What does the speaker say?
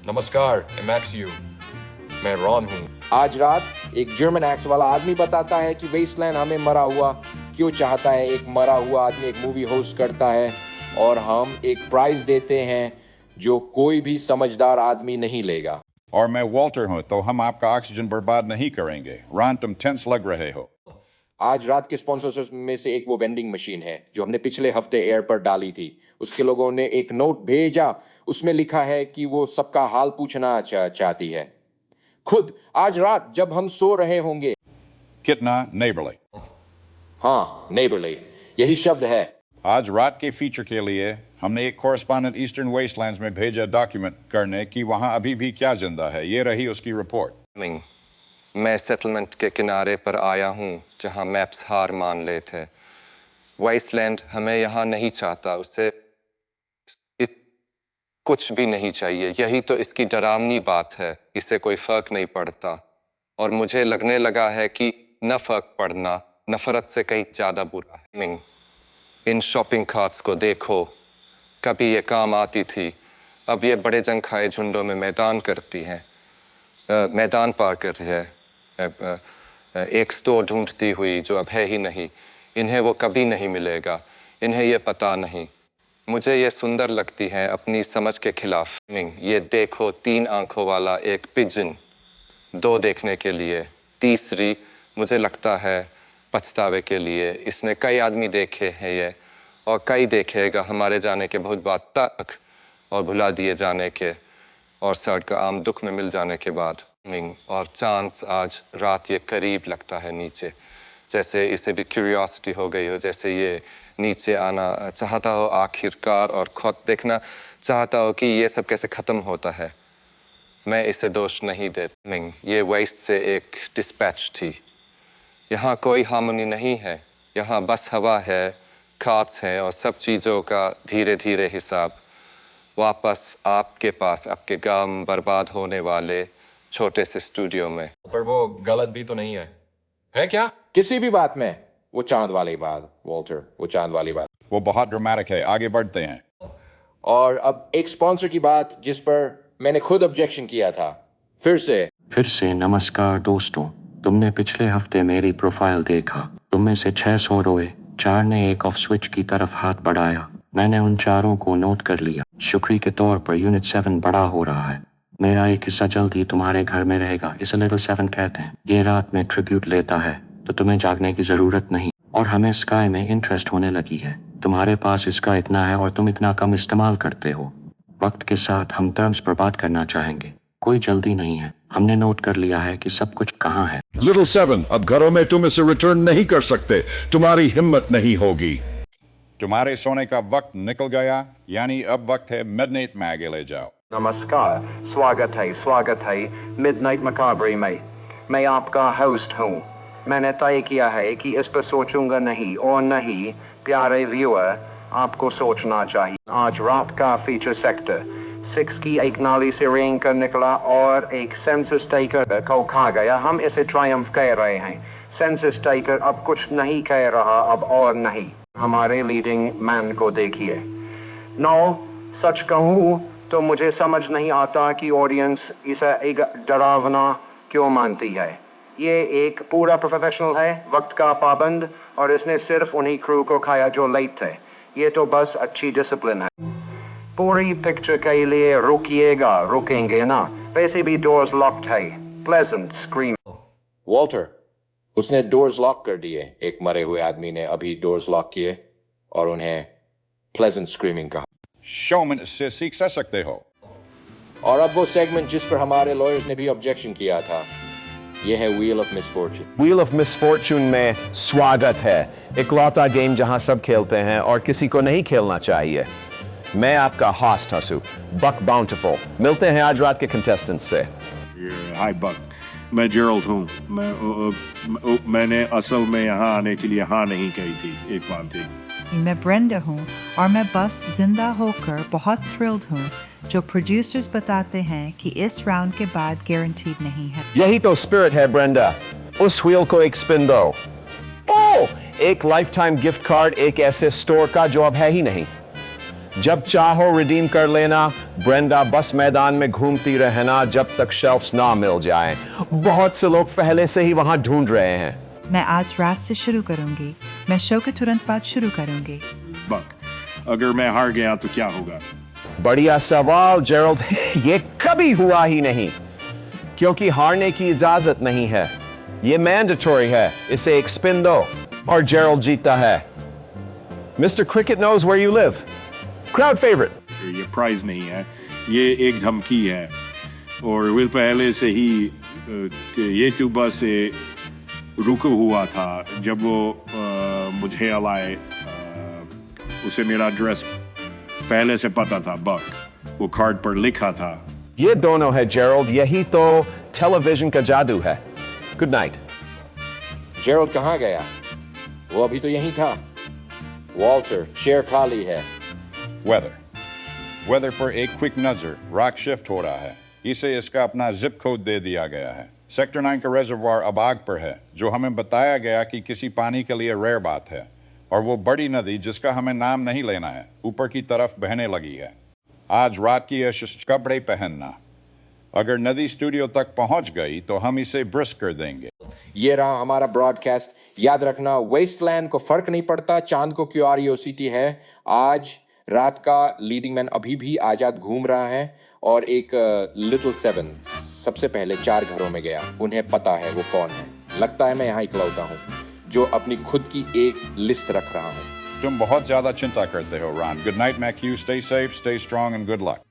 नमस्कार, एमैक्सयू। मैं रॉन हूँ। आज रात एक जर्मन एक्स वाला आदमी बताता है कि वेस्टलैंड हमें मरा हुआ क्यों चाहता है। एक मरा हुआ आदमी एक मूवी होस्ट करता है और हम एक प्राइज देते हैं जो कोई भी समझदार आदमी नहीं लेगा। और मैं वॉल्टर हूँ, तो हम आपका ऑक्सीजन बर्बाद नहीं करेंगे। रॉन, तुम टेंस लग रहे हो। आज रात के स्पॉन्सर्स में से एक वो वेंडिंग मशीन है जो हमने पिछले हफ्ते एयर पर डाली थी। उसके लोगों ने एक नोट भेजा, उसमें लिखा है कि वो सबका हाल पूछना चाहती है। खुद आज रात जब हम सो रहे होंगे। कितना नेबरली। हाँ, नेबरली, यही शब्द है। आज रात के फीचर के लिए हमने एक कॉरेस्पॉन्डेंट ईस्टर्न वेस्टलैंड्स में भेजा डॉक्यूमेंट करने कि वहां अभी भी क्या जिंदा है। ये रही उसकी रिपोर्ट। मैं सेटलमेंट के किनारे पर आया हूँ जहाँ मैप्स हार मान ले थे। वेस्टलैंड हमें यहाँ नहीं चाहता, उसे कुछ भी नहीं चाहिए। यही तो इसकी डरावनी बात है, इसे कोई फर्क नहीं पड़ता। और मुझे लगने लगा है कि न फर्क पड़ना नफरत से कहीं ज़्यादा बुरा है। इन शॉपिंग कार्ट्स को देखो, कभी ये काम आती थी, अब ये बड़े जंग खाए झुंडों में मैदान करती हैं, मैदान पार कर रही है। एक स्टोर ढूंढती हुई जो अब है ही नहीं। इन्हें वो कभी नहीं मिलेगा, इन्हें ये पता नहीं। मुझे ये सुंदर लगती है अपनी समझ के खिलाफ। ये देखो, 3 आंखों वाला एक पिजन, 2 देखने के लिए, तीसरी मुझे लगता है पछतावे के लिए। इसने कई आदमी देखे हैं ये, और कई देखेगा हमारे जाने के बहुत बाद तक, और भुला दिए जाने के, और सड़क आम दुख में मिल जाने के बाद। और चांस आज रात ये करीब लगता है नीचे, जैसे इसे भी क्यूरियोसिटी हो गई हो, जैसे ये नीचे आना चाहता हो आखिरकार, और खुद देखना चाहता हो कि ये सब कैसे ख़त्म होता है। मैं इसे दोष नहीं देता। ये वेस्ट से एक डिस्पैच थी। यहाँ कोई हार्मनी नहीं है, यहाँ बस हवा है, खाद्स हैं, और सब चीज़ों का धीरे धीरे हिसाब वापस आपके पास, आपके गांव बर्बाद होने वाले छोटे से स्टूडियो में। पर वो गलत भी तो नहीं है क्या? किसी भी बात में वो चांद वाली बात, वॉल्टर, वो चांद वाली बात। वो बहुत ड्रामेटिक है। आगे बढ़ते हैं। और अब एक स्पॉन्सर की बात जिस पर मैंने खुद ऑब्जेक्शन किया था। फिर से नमस्कार दोस्तों, तुमने पिछले हफ्ते मेरी प्रोफाइल देखा। तुम में से 600 रोए, 4 ने एक ऑफ स्विच की तरफ हाथ बढ़ाया। मैंने उन 4 को नोट कर लिया। शुक्रिया के तौर पर यूनिट 7 बड़ा हो रहा है। मेरा एक हिस्सा जल्द ही तुम्हारे घर में रहेगा। इसे लिटिल 7 कहते हैं। ये रात में ट्रिब्यूट लेता है, तो तुम्हें जागने की जरूरत नहीं। और हमें स्काई में इंटरेस्ट होने लगी है। तुम्हारे पास इसका इतना है और तुम इतना कम इस्तेमाल करते हो। वक्त के साथ हम टर्म्स पर बात करना चाहेंगे। कोई जल्दी नहीं है। हमने नोट कर लिया है कि सब कुछ कहाँ है। लिटिल 7, अब घरों में तुम इसे रिटर्न नहीं कर सकते। तुम्हारी हिम्मत नहीं होगी। तुम्हारे सोने का वक्त निकल गया, यानी अब वक्त है मिडनाइट में आगे ले जाओ। नमस्कार, स्वागत है मिडनाइट मकाबरी में। मैं आपका होस्ट हूँ। मैंने तय किया है कि इस पर सोचूंगा नहीं, और नहीं प्यारे व्यूअर, आपको सोचना चाहिए। आज रात का फीचर सेक्टर 6 की एक नाली से रेंग कर निकला और एक सेंसस टेकर को खा गया। हम इसे ट्रायम्फ कह रहे हैं। सेंसस टेकर अब कुछ नहीं कह रहा, अब और नहीं। हमारे लीडिंग मैन को देखिए। सच कहूँ तो मुझे समझ नहीं आता कि ऑडियंस इसे एक डरावना क्यों मानती है। ये एक पूरा प्रोफेशनल है, वक्त का पाबंद, और इसने सिर्फ उन्हीं क्रू को खाया जो लेट थे। ये तो बस अच्छी डिसिप्लिन है। पूरी पिक्चर के लिए रुकेंगे ना, वैसे भी डोर्स लॉक्ड है। Pleasant scream. वॉल्टर, उसने डोर्स लॉक कर दिए। एक मरे हुए आदमी ने अभी डोर्स लॉक किए और उन्हें प्लेजेंट स्क्रीमिंग कहा। शोमैन से सीख सकते हो। और अब वो सेगमेंट जिस पर हमारे लॉयर्स ने भी ऑब्जेक्शन किया था, ये है wheel of misfortune. Wheel of misfortune में स्वागत है। इकलौता गेम जहां सब खेलते हैं और किसी को नहीं खेलना चाहिए। मैं आपका हॉस्ट हंसू, बक बाउंटिफुल। मिलते हैं आज रात के कंटेस्टेंट से। हाय बक, मैं जेरल्ड हूँ। मैंने असल में यहाँ आने के लिए हाँ नहीं कही थी, एक बात थी। मैं ब्रेंडा हूँ और मैं बस जिंदा होकर बहुत थ्रिल्ड हूँ जो प्रोड्यूसर्स बताते हैं कि इस राउंड के बाद गारंटीड नहीं है। यही तो स्पिरिट है ब्रेंडा। उस व्हील को एक स्पिन दो। ओह, एक लाइफ टाइम गिफ्ट कार्ड एक ऐसे स्टोर का जो अब है ही नहीं। जब चाहो रिडीम कर लेना। ब्रेंडा बस मैदान में घूमती रहना जब तक शेल्फ्स ना मिल जाएं। बहुत से लोग पहले से ही वहां ढूंढ रहे हैं। मैं आज रात से शुरू करूंगी। मैं शो के तुरंत बाद शुरू करूंगी। बक, अगर मैं हार गया तो क्या होगा? बढ़िया सवाल जेरल्ड। ये कभी हुआ ही नहीं, क्योंकि हारने की इजाजत नहीं है। ये मैंडेटरी है। इसे एक स्पिन दो और जेरल्ड जीतता है। Mister cricket knows where you live. Crowd favourite. ये प्राइज नहीं है, ये एक धमकी है। और विल पहले से ही ये ट्यूबा से रुका हुआ था जब वो मुझे लाए। उसे मेरा एड्रेस पहले से पता था। बक, वो कार्ड पर लिखा था। ये दोनों है जेरल्ड, यही तो टेलीविजन का जादू है। Good night. जेरल्ड कहाँ गया? वो अभी तो यहीं था। वॉल्टर, चेयर खाली है। वेदर पर एक क्विक नजर। रॉक शिफ्ट हो रहा है, इसे इसका अपना जिप कोड दे दिया गया है। सेक्टर 9 का रेजर्वायर अब आग पर है, जो हमें बताया गया कि किसी पानी के लिए रेयर बात है। और वो बड़ी नदी जिसका हमें नाम नहीं लेना है, ऊपर की तरफ बहने लगी है। आज रात की कपड़े पहनना। अगर नदी स्टूडियो तक पहुंच गई तो हम इसे ब्रिस्क कर देंगे। ये रहा हमारा ब्रॉडकास्ट। याद रखना, वेस्टलैंड को फर्क नहीं पड़ता चांद को क्यूआरईओसीटी है। आज रात का लीडिंग मैन अभी भी आजाद घूम रहा है और एक लिटिल सेवन सबसे पहले 4 घरों में गया। उन्हें पता है वो कौन है। लगता है मैं यहाँ इकलौता हूँ जो अपनी खुद की एक लिस्ट रख रहा हूँ। तुम बहुत ज्यादा चिंता करते हो Ron. Good night McCue, stay safe, stay strong and good luck.